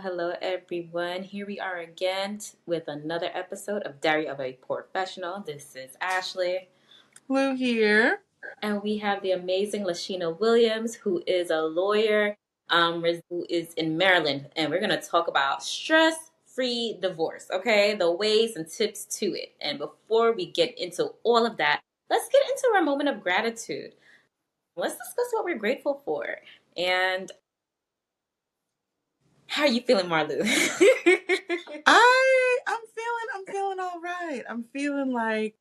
hello, everyone. Here we are again with another episode of Diary of a Professional. This is Ashley, Blue here. and we have the amazing LaSheena Williams, who is a lawyer, who is in Maryland, and we're going to talk about stress-free divorce, okay? The ways and tips to it. And before we get into all of that, let's get into our moment of gratitude. Let's discuss what we're grateful for. And how are you feeling, Marlu? I'm feeling all right. I'm feeling like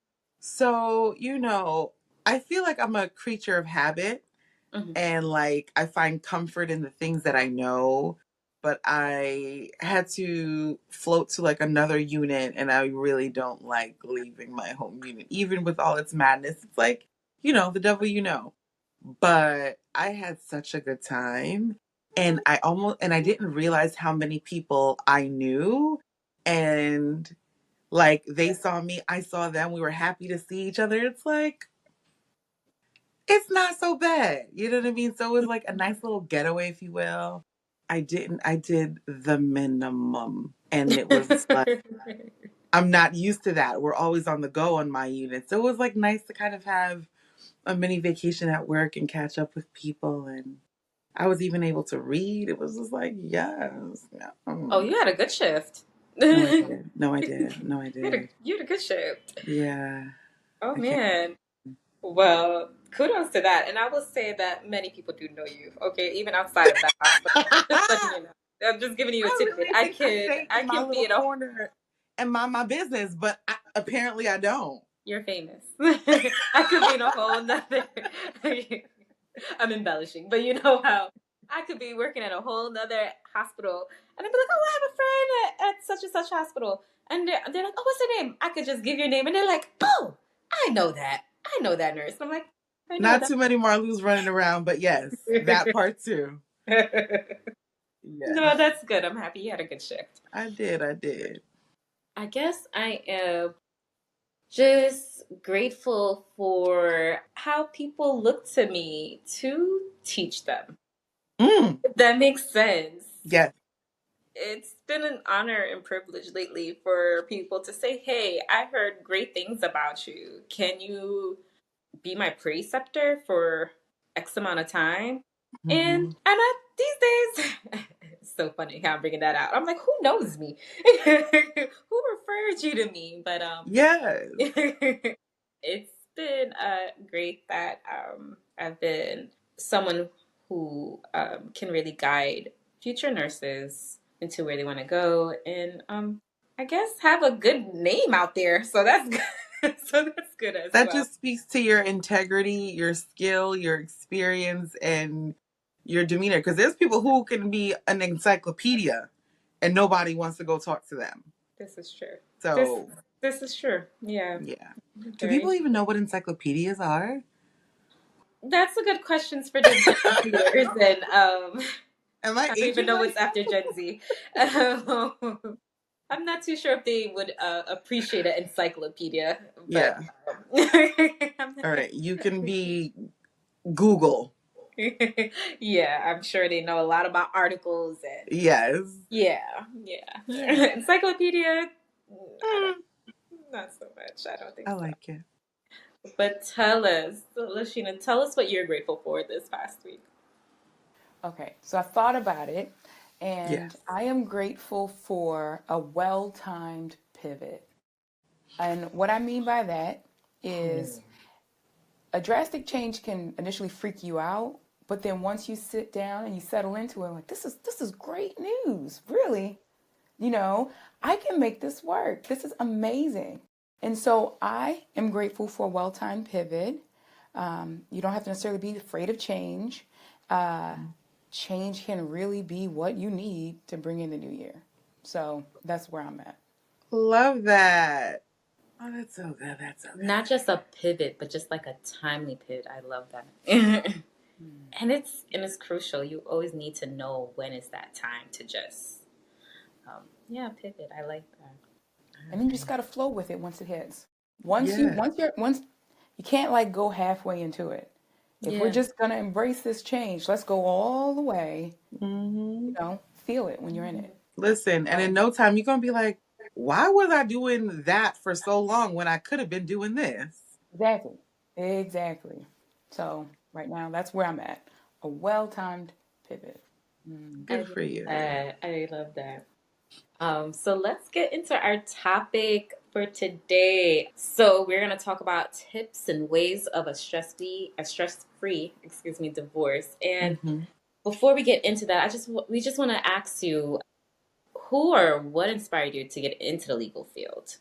I feel like I'm a creature of habit Mhm. and like I find comfort in the things that I know, but I had to float to like another unit and I really don't like leaving my home unit even with all its madness. It's like, the devil But I had such a good time and I didn't realize how many people I knew and like they saw me, I saw them, we were happy to see each other. It's like it's not so bad. You know what I mean? So it was like a nice little getaway, if you will. I did the minimum. And it was like I'm not used to that. We're always on the go on my unit. So it was like nice to kind of have a mini vacation at work and catch up with people, and I was even able to read. It was just like, yes. Oh, you had a good shift. No, I you did. No, I did. No, I did. had a good shift. Yeah. Oh I can't. man. Well, kudos to that. And I will say that many people do know you. Okay, even outside of that hospital. Just letting you know. I'm just giving you a I tidbit. really I think I could stay I in my can be little in a corner and mind my business, but apparently I don't. you're famous. I could be in a whole nother I'm embellishing, but you know how I could be working at a whole nother hospital and I'd be like, oh, I have a friend at such and such hospital. And they're like, oh, what's her name? I could just give your name. And they're like, oh, I know that. I know that nurse. And I'm like, I know Not that. too many Marlus running around, but yes, that part too. No, Yes, that's good. I'm happy you had a good shift. I did. I did. I guess I am just grateful for how people look to me to teach them. Mm, If that makes sense. yes. It's been an honor and privilege lately for people to say, hey, I heard great things about you. Can you be my preceptor for X amount of time? And Hmm. these days, it's so funny how I'm bringing that out. I'm like, who knows me? Who referred you to me? But Yes. it's been great that I've been someone who can really guide future nurses into where they want to go, and I guess have a good name out there. So that's good. So that's good as That well. just speaks to your integrity, your skill, your experience, and your demeanor. Because there's people who can be an encyclopedia and nobody wants to go talk to them. This is true. This So, this is true. Yeah. yeah. Do people Very. even know what encyclopedias are? That's a good questions for the Gen Zers, and Am I I don't even aging know what's myself? after Gen Z. Um, I'm not too sure if they would appreciate an encyclopedia, but Yeah. I'm All not- right. You can be Google. yeah, I'm sure they know a lot about articles and Yes. yeah, yeah. Yeah. Encyclopedia, I don't, Mm, not so much. I don't think I so. like it. But tell us, Lashina, tell us what you're grateful for this past week. Okay, so I thought about it, Yes. and I am grateful for a well timed pivot. And what I mean by that is a drastic change can initially freak you out, but then once you sit down and you settle into it, like this is great news, really. You know, I can make this work. This is amazing. And so I am grateful for a well timed pivot. You don't have to necessarily be afraid of change. Uh, Change can really be what you need to bring in the new year. So that's where I'm at. Love that. Oh, that's so good. That's so Not good. just a pivot, but just like a timely pivot. I love that. And it's crucial. You always need to know when is that time to just yeah, pivot. I like that. And then you just All gotta flow with it once it hits. Yeah. Once you can't like go halfway into it. If we're right. just gonna embrace this change, let's go all the way. Hmm. Feel it when you're in it. Listen, and in So, no time, you're going to be like, why was I doing that for so long when I could have been doing this? exactly. Exactly. So right now, that's where I'm at. A well-timed pivot. Mm. I Good love for you. that. I love that. So let's get into our topic for today. So we're gonna talk about tips and ways of a stress-free, excuse me, divorce. And Hmm. before we get into that, we just want to ask you, who or what inspired you to get into the legal field,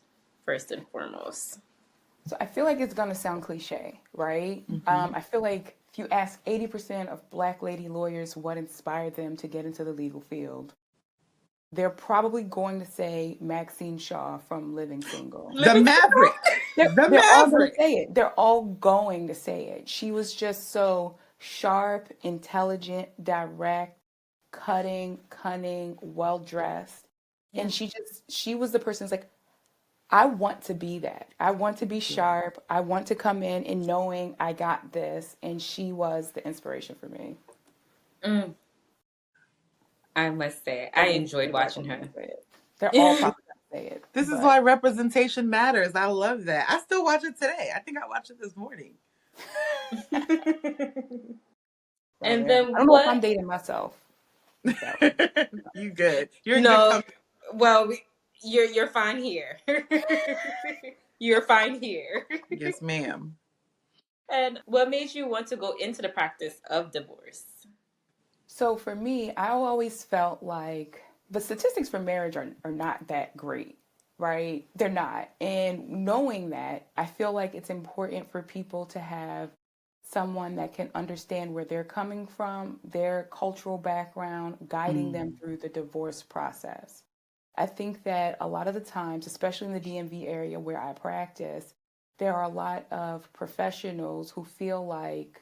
first and foremost? So I feel like it's gonna sound cliche, right? Hmm. I feel like if you ask 80% of Black lady lawyers what inspired them to get into the legal field, they're probably going to say Maxine Shaw from Living Single. The Living Maverick. The They're all going to Maverick. say it. They're all going to say it. She was just so sharp, intelligent, direct, cutting, cunning, well dressed. Yeah. And she was the person who's like, I want to be that. I want to be sharp. I want to come in and knowing I got this. And she was the inspiration for me. Mm, I must say, I Don't make me enjoyed be a black watching woman and her. say it. They're all probably going to say it. This is But why representation matters. I love that. I still watch it today. I think I watched it this morning. so And yeah, I then don't know if I'm what? dating myself with that one. You good. You're in good No, company. well, you're fine here. You're fine here. Yes, ma'am. And what made you want to go into the practice of divorce? So for me, I always felt like the statistics for marriage are not that great, right? They're not. And knowing that, I feel like it's important for people to have someone that can understand where they're coming from, their cultural background, guiding them Mm. through the divorce process. I think that a lot of the times, especially in the DMV area where I practice, there are a lot of professionals who feel like,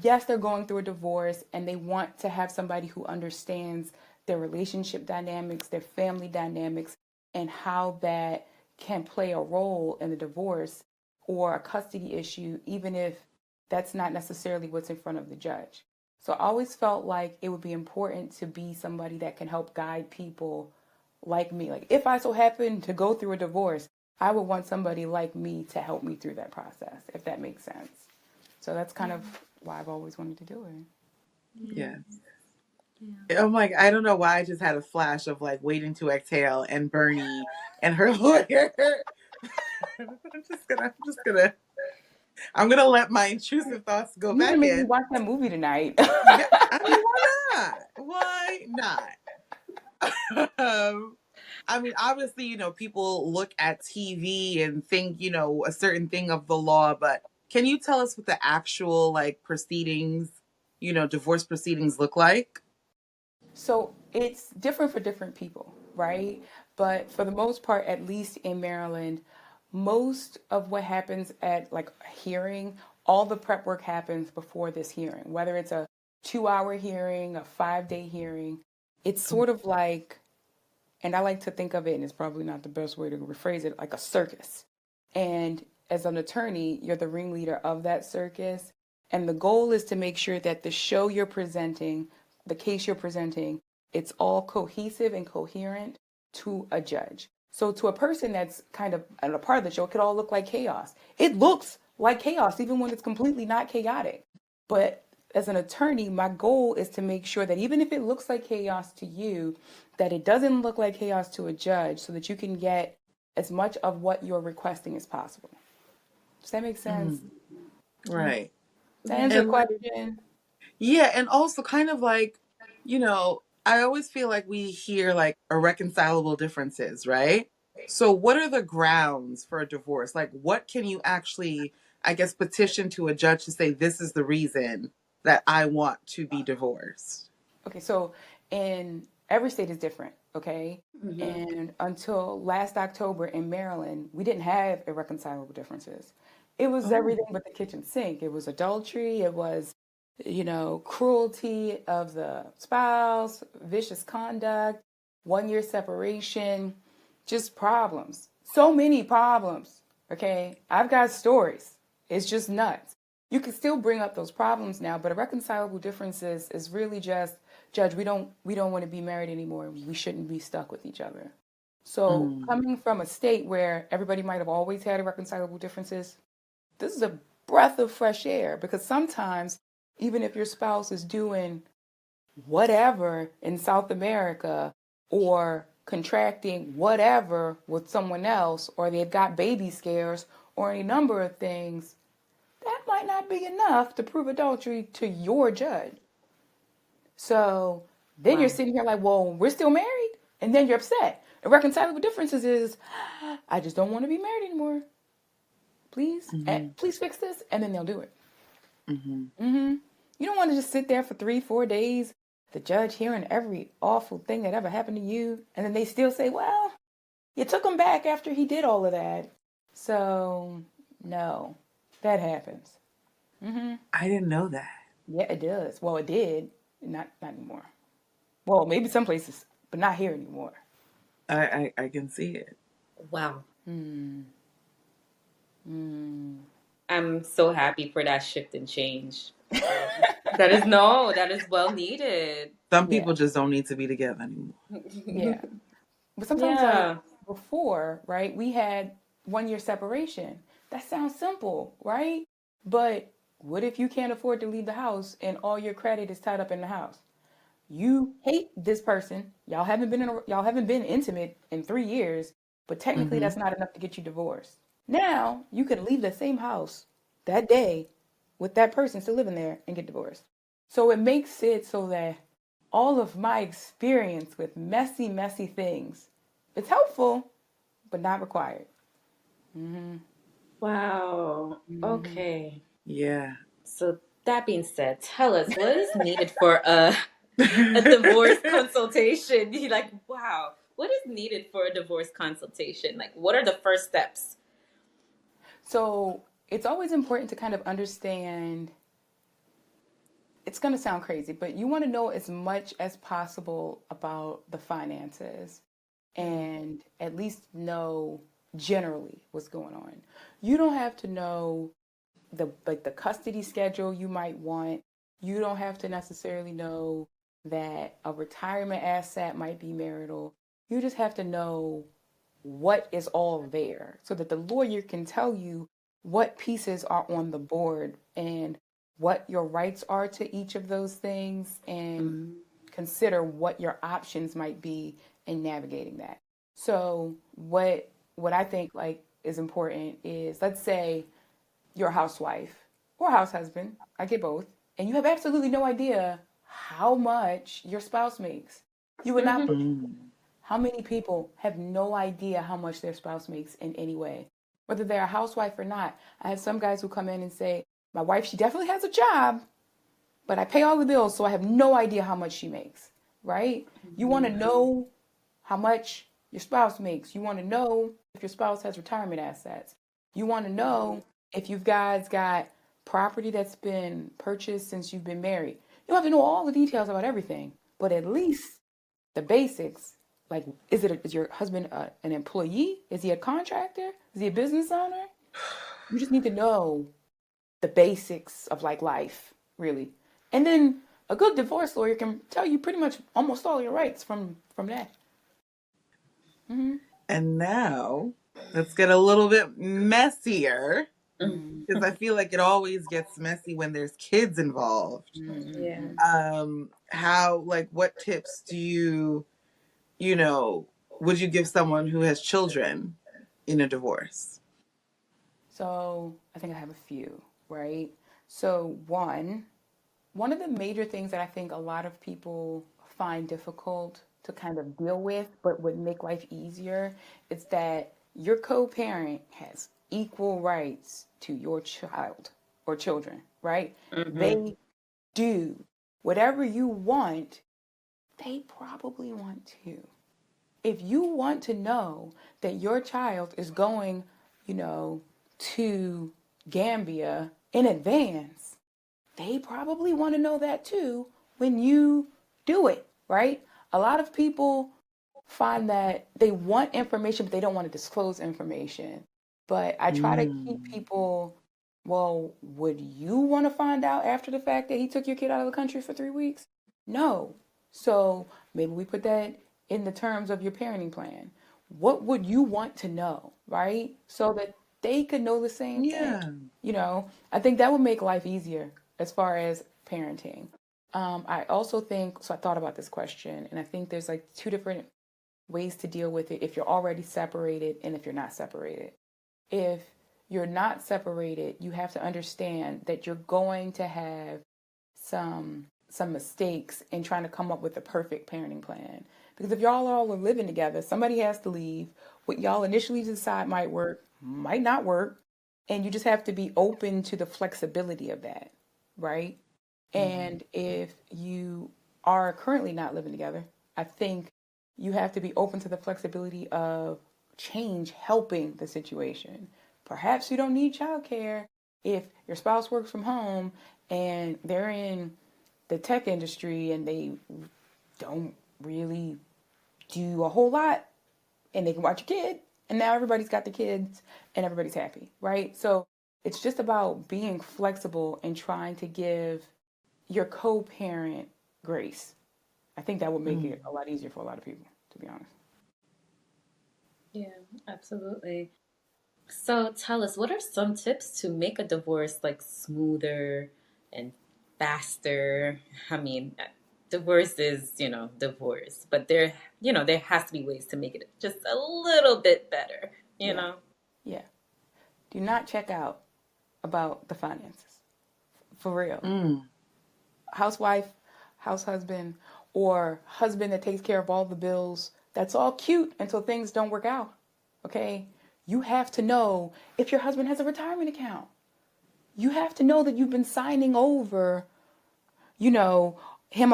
yes, they're going through a divorce and they want to have somebody who understands their relationship dynamics, their family dynamics, and how that can play a role in the divorce or a custody issue, even if that's not necessarily what's in front of the judge. So I always felt like it would be important to be somebody that can help guide people like me. Like if I so happen to go through a divorce, I would want somebody like me to help me through that process, if that makes sense. So that's kind of why I've always wanted to do it. Yeah, Yes. yeah. I'm like, I don't know why I just had a flash of like waiting to exhale and Bernie and her lawyer. I'm gonna let my intrusive thoughts go You gonna back make me in. watch that movie tonight? Yeah, I mean, why not? Why not? I mean, obviously, people look at TV and think, a certain thing of the law, but can you tell us what the actual like proceedings, divorce proceedings look like? So it's different for different people, right? But for the most part, at least in Maryland, most of what happens at like a hearing, all the prep work happens before this hearing, whether it's a 2 hour hearing, a 5 day hearing. It's sort of like, and I like to think of it, and it's probably not the best way to rephrase it, like a circus. And as an attorney, you're the ringleader of that circus. And the goal is to make sure that the show you're presenting, the case you're presenting, it's all cohesive and coherent to a judge. So to a person that's kind of a part of the show, it could all look like chaos. It looks like chaos, even when it's completely not chaotic. But as an attorney, my goal is to make sure that even if it looks like chaos to you, that it doesn't look like chaos to a judge so that you can get as much of what you're requesting as possible. Does that make sense? Mm, Yeah. right. Does that answer Yeah. your And like, question? yeah, and also kind of like, I always feel like we hear like irreconcilable differences, right? So what are the grounds for a divorce? Like what can you actually, I guess, petition to a judge to say this is the reason that I want to be divorced? Okay, so in every state is different, okay? Mm-hmm. And until last October in Maryland, we didn't have irreconcilable differences. It was Oh. everything but the kitchen sink. It was adultery, it was, cruelty of the spouse, vicious conduct, 1 year separation, just problems. So many problems, okay? I've got stories. It's just nuts. You can still bring up those problems now, but irreconcilable differences is really Judge, we don't want to be married anymore. We shouldn't be stuck with each other. So Mm. coming from a state where everybody might have always had irreconcilable differences, this is a breath of fresh air because sometimes even if your spouse is doing whatever in South America or contracting whatever with someone else or they've got baby scares or any number of things, that might not be enough to prove adultery to your judge. So then you're Wow. sitting here like, well, we're still married, and then you're upset. Irreconcilable differences is, I just don't want to be married anymore. Please, Mm-hmm. please fix this, and then they'll do it. Mm-hmm. You don't want to just sit there for 3, 4 days, the judge hearing every awful thing that ever happened to you, and then they still say, well, you took him back after he did all of that. So no, that happens. I didn't know that. Yeah, it does. Well, it did. Not anymore. Well, maybe some places, but not here anymore. I can see it. Wow. Hmm. Hmm. I'm so happy for that shift and change. That is no, that is well needed. Some Yeah, people just don't need to be together anymore. yeah. But sometimes, like Yeah. before, right, we had 1 year separation. That sounds simple, right? But what if you can't afford to leave the house and all your credit is tied up in the house? You hate this person. Y'all haven't been intimate in 3 years, but technically Mm-hmm. that's not enough to get you divorced. Now you can leave the same house that day with that person still living there and get divorced. So it makes it so that all of my experience with messy, messy things, it's helpful, but not required. Mm-hmm. Wow. Mm-hmm. Okay. Yeah. So that being said, tell us what is needed for a divorce consultation. You're like, wow, what is needed for a divorce consultation? Like, what are the first steps? So it's always important to kind of understand. It's going to sound crazy, but you want to know as much as possible about the finances and at least know generally what's going on. You don't have to know the custody schedule you might want. You don't have to necessarily know that a retirement asset might be marital. You just have to know what is all there so that the lawyer can tell you what pieces are on the board and what your rights are to each of those things and Mm, consider what your options might be in navigating that. So what I think like is important is, let's say you're a housewife or a house husband, I get both, and you have absolutely no idea how much your spouse makes. You would not. mm-hmm. Mm. How many people have no idea how much their spouse makes in any way, whether they're a housewife or not? I have some guys who come in and say, my wife, she definitely has a job, but I pay all the bills, so I have no idea how much she makes, right? You want to know how much your spouse makes. You want to know if your spouse has retirement assets. You want to know if you guys got property that's been purchased since you've been married. You don't have to know all the details about everything, but at least the basics. Like, is your husband an employee? Is he a contractor? Is he a business owner? You just need to know the basics of like life, really. And then a good divorce lawyer can tell you pretty much almost all your rights from that. Hmm. And now let's get a little bit messier Mm-hmm. because I feel like it always gets messy when there's kids involved. Yeah. Mm-hmm. How, like, what tips do you know, would you give someone who has children in a divorce? So I think I have a few, right? So one of the major things that I think a lot of people find difficult to kind of deal with, but would make life easier, is that your co-parent has equal rights to your child or children, right? Mm-hmm. They do whatever you want, they probably want to. If you want to know that your child is going, you know, to Gambia in advance, they probably want to know that too when you do it, right? A lot of people find that they want information, but they don't want to disclose information. But I try to keep Mm. people, well, would you want to find out after the fact that he took your kid out of the country for 3 weeks? No. So maybe we put that in the terms of your parenting plan. What would you want to know, right? So that they could know the same thing. Yeah. I think that would make life easier as far as parenting. I also think, so I thought about this question, and I think there's like two different ways to deal with it if you're already separated and if you're not separated. If you're not separated, you have to understand that you're going to have some mistakes in trying to come up with a perfect parenting plan. Because if y'all all are living together, somebody has to leave. What y'all initially decide might work, might not work, and you just have to be open to the flexibility of that, right? Mm-hmm. And if you are currently not living together, I think you have to be open to the flexibility of change helping the situation. Perhaps you don't need childcare if your spouse works from home and they're in the tech industry and they don't really do a whole lot and they can watch your kid and now everybody's got the kids and everybody's happy, right? So it's just about being flexible and trying to give your co-parent grace. I think that would make Mm. it a lot easier for a lot of people, to be honest. Yeah, absolutely. So tell us, what are some tips to make a divorce like smoother and faster? I mean, divorce is, divorce, but there has to be ways to make it just a little bit better, you Yeah, know? yeah. Do not check out about the finances. For real. Mm. Housewife, house husband, or husband that takes care of all the bills. That's all cute until things don't work out. Okay? You have to know if your husband has a retirement account. You have to know that you've been signing over, you know, him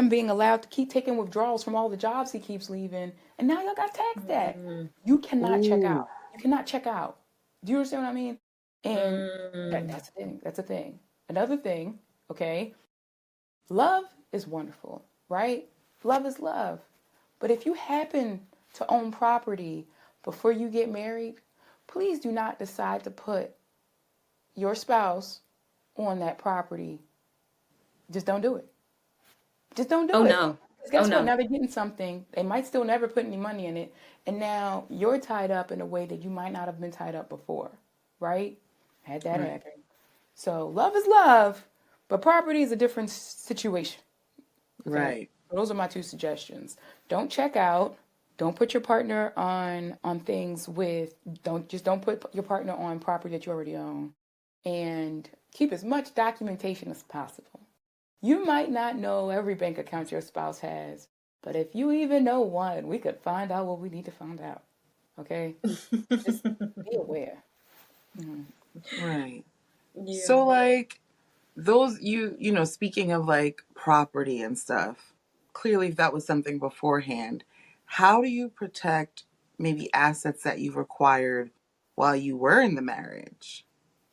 being allowed to keep taking withdrawals from all the jobs he keeps leaving, and now y'all got taxed at. Mm, You cannot check Ooh. out. You cannot check out. Do you understand what I mean? And mm. that's a thing. That's a thing. Another thing, okay? Love is wonderful, right? Love is love. But if you happen to own property before you get married, please do not decide to put your spouse on that property. Just don't do it. Just don't Oh do it. no. Because Oh guess what? no. Now they're getting something. They might still never put any money in it. And now you're tied up in a way that you might not have been tied up before, right? Had that Right. happen. So love is love, but property is a different situation. Okay. Right. So those are my two suggestions. Don't check out. Don't put your partner on things with don't put your partner on property that you already own. And keep as much documentation as possible. You might not know every bank account your spouse has, but if you even know one, we could find out what we need to find out. Okay? Just be aware. Mhm. Right. Yeah. So like those speaking of like property and stuff, clearly if that was something beforehand, how do you protect maybe assets that you've acquired while you were in the marriage?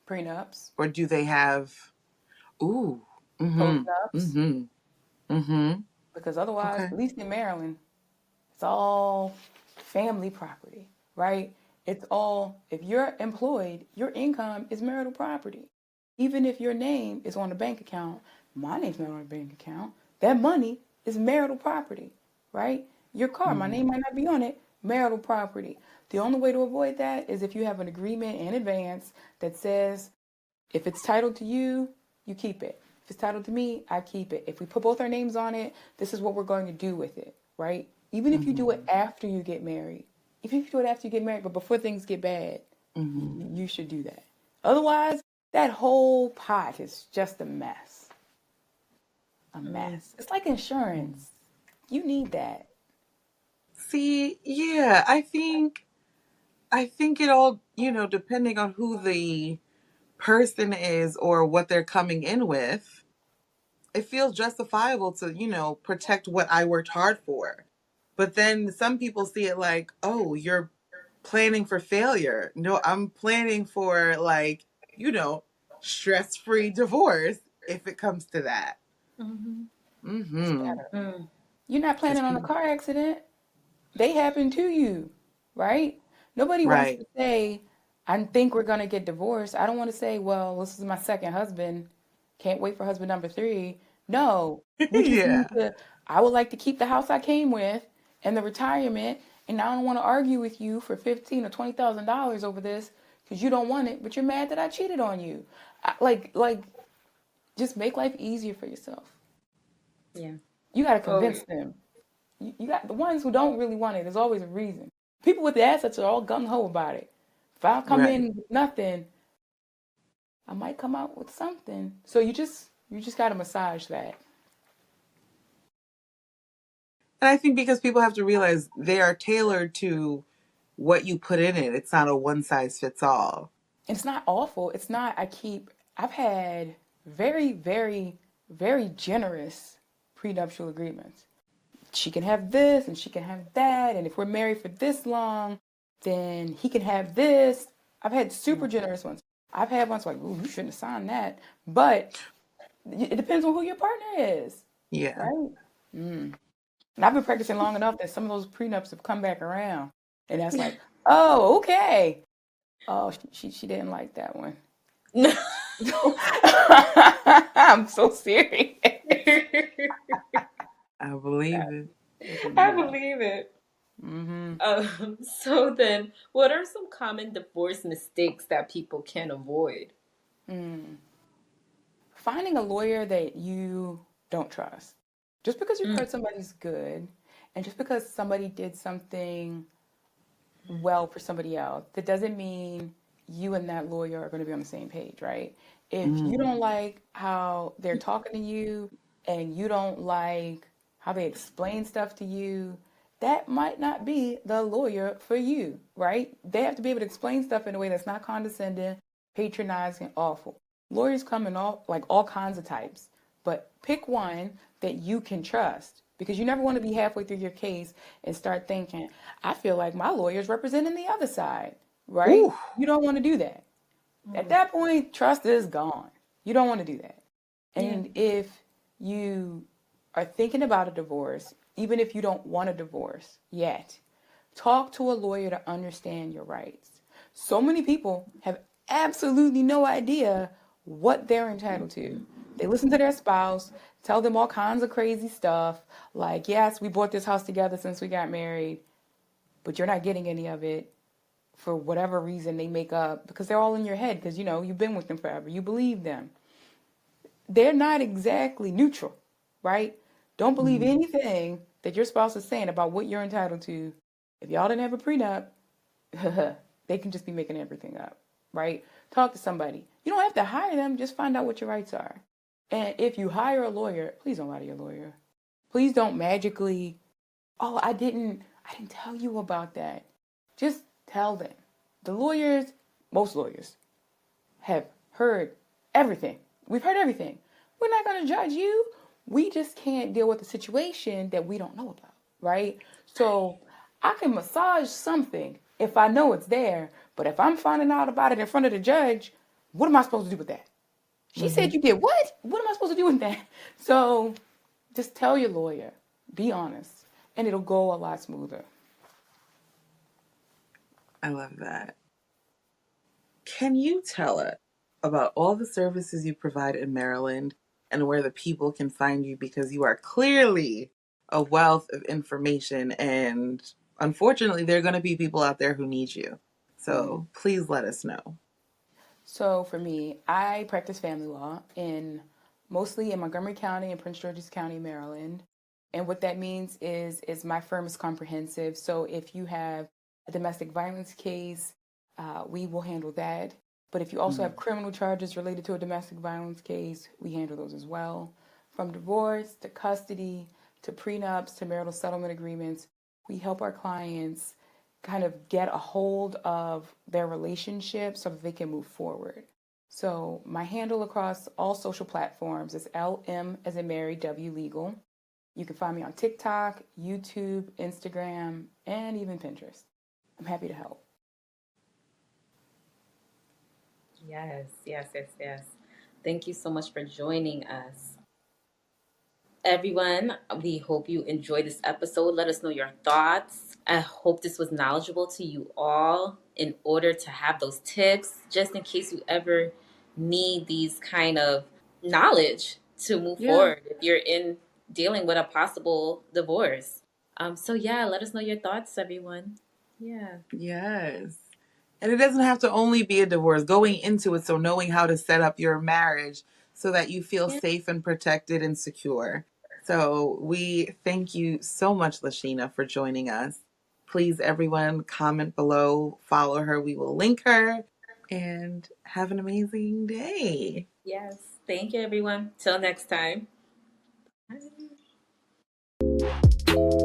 Prenups, Or do they have ooh. Mhm. postnups, Mhm. Mhm. because otherwise, Okay. at least in Maryland, it's all family property, right? It's all, if you're employed, your income is marital property. Even if your name is on a bank account, my name's not on a bank account, that money is marital property, right? Your car, my name Mhm. might not be on it, marital property. The only way to avoid that is if you have an agreement in advance that says, if it's titled to you, you keep it. If it's titled to me, I keep it. If we put both our names on it, this is what we're going to do with it, right? Even if you do it Mhm. after you get married, even if you do it after you get married, but before things get bad, Mhm. you should do that. Otherwise, that whole pot is just a mess. A Mm. mess. It's like Mhm. insurance. You need that. See, yeah, I think it all, depending on who the person is or what they're coming in with, it feels justifiable to, protect what I worked hard for. But then some people see it like, oh, you're planning for failure. No, I'm planning for like, you know, stress-free divorce if it comes to that. Mhm. It's Mm-hmm. better. Mm. You're not Because planning on a car accident. They happen to you, right? Nobody wants right. to say, I think we're going to get divorced. I don't want to say, well, this is my second husband. Can't wait for husband number three. No, we just need Yeah. to, I would like to keep the house I came with and the retirement, and I don't want to argue with you for $15,000 or $20,000 over this because you don't want it, but you're mad that I cheated on you. Just make life easier for yourself. Yeah. You got to Oh, convince them. You got the ones who don't really want it. There's always a reason. People with the assets are all gung ho about it. If I come Right. in with nothing, I might come out with something. So you just got to massage that. And I think because people have to realize they are tailored to what you put in it. It's not a one size fits all. It's not awful. It's not. I've had very, very, very generous prenuptial agreements. She can have this and she can have that. And if we're married for this long, then he can have this. I've had super generous ones. I've had ones like, ooh, you shouldn't have signed that. But it depends on who your partner is, Yeah. right? And I've been practicing long enough that some of those prenups have come back around. And that's like, oh, okay. Oh, she didn't like that one. no. I'm so serious. I believe it. I Yeah. believe it. Mm-hmm. So then, what are some common divorce mistakes that people can avoid? Finding a lawyer that you don't trust. Just because you've Mm, heard somebody's good, and just because somebody did something well for somebody else, that doesn't mean you and that lawyer are going to be on the same page, right? If you Mm. don't like how they're talking to you and you don't like how they explain stuff to you, that might not be the lawyer for you, right? They have to be able to explain stuff in a way that's not condescending, patronizing, awful. Lawyers come in all kinds of types, but pick one that you can trust because you never want to be halfway through your case and start thinking, I feel like my lawyer's representing the other side, right? Ooh. You don't want to do that. At that point, trust is gone. You don't want to do that. yeah. And if you are thinking about a divorce, even if you don't want a divorce yet, talk to a lawyer to understand your rights. So many people have absolutely no idea what they're entitled to. They listen to their spouse, tell them all kinds of crazy stuff, like, yes, we bought this house together since we got married, but you're not getting any of it for whatever reason they make up because they're all in your head because you've been with them forever. You believe them. They're not exactly neutral, right? Don't believe Mm. anything that your spouse is saying about what you're entitled to. If y'all didn't have a prenup, they can just be making everything up, right? Talk to somebody. You don't have to hire them, just find out what your rights are. And if you hire a lawyer, please don't lie to your lawyer. Please don't magically, oh, I didn't tell you about that. Just tell them. The lawyers, most lawyers, have heard everything. We've heard everything. We're not going to judge you. We just can't deal with a situation that we don't know about, right? So I can massage something if I know it's there, but if I'm finding out about it in front of the judge, what am I supposed to do with that? She Hmm. said you did what? What am I supposed to do with that? So just tell your lawyer, be honest, and it'll go a lot smoother. I love that. Can you tell us about all the services you provide in Maryland and where the people can find you? Because you are clearly a wealth of information, and unfortunately, there are going to be people out there who need you. So please let us know. So for me, I practice family law in mostly in Montgomery County and Prince George's County, Maryland. And what that means is my firm is comprehensive. So if you have a domestic violence case, we will handle that. But if you also Mm. have criminal charges related to a domestic violence case, we handle those as well. From divorce to custody to prenups to marital settlement agreements, we help our clients kind of get a hold of their relationship so that they can move forward. So my handle across all social platforms is LM as in Mary W Legal. You can find me on TikTok, YouTube, Instagram, and even Pinterest. I'm happy to help. Yes, yes, yes, yes. Thank you so much for joining us. Everyone, we hope you enjoyed this episode. Let us know your thoughts. I hope this was knowledgeable to you all in order to have those tips just in case you ever need these kind of knowledge. to move Yeah. forward if you're in dealing with a possible divorce. So yeah, let us know your thoughts, everyone. Yeah. Yes. And it doesn't have to only be a divorce. Going into it, so knowing how to set up your marriage so that you feel Yeah. safe and protected and secure. So we thank you so much, LaSheena, for joining us. Please, everyone, comment below, follow her. We will link her. And have an amazing day. Yes. Thank you, everyone. Till next time. Bye.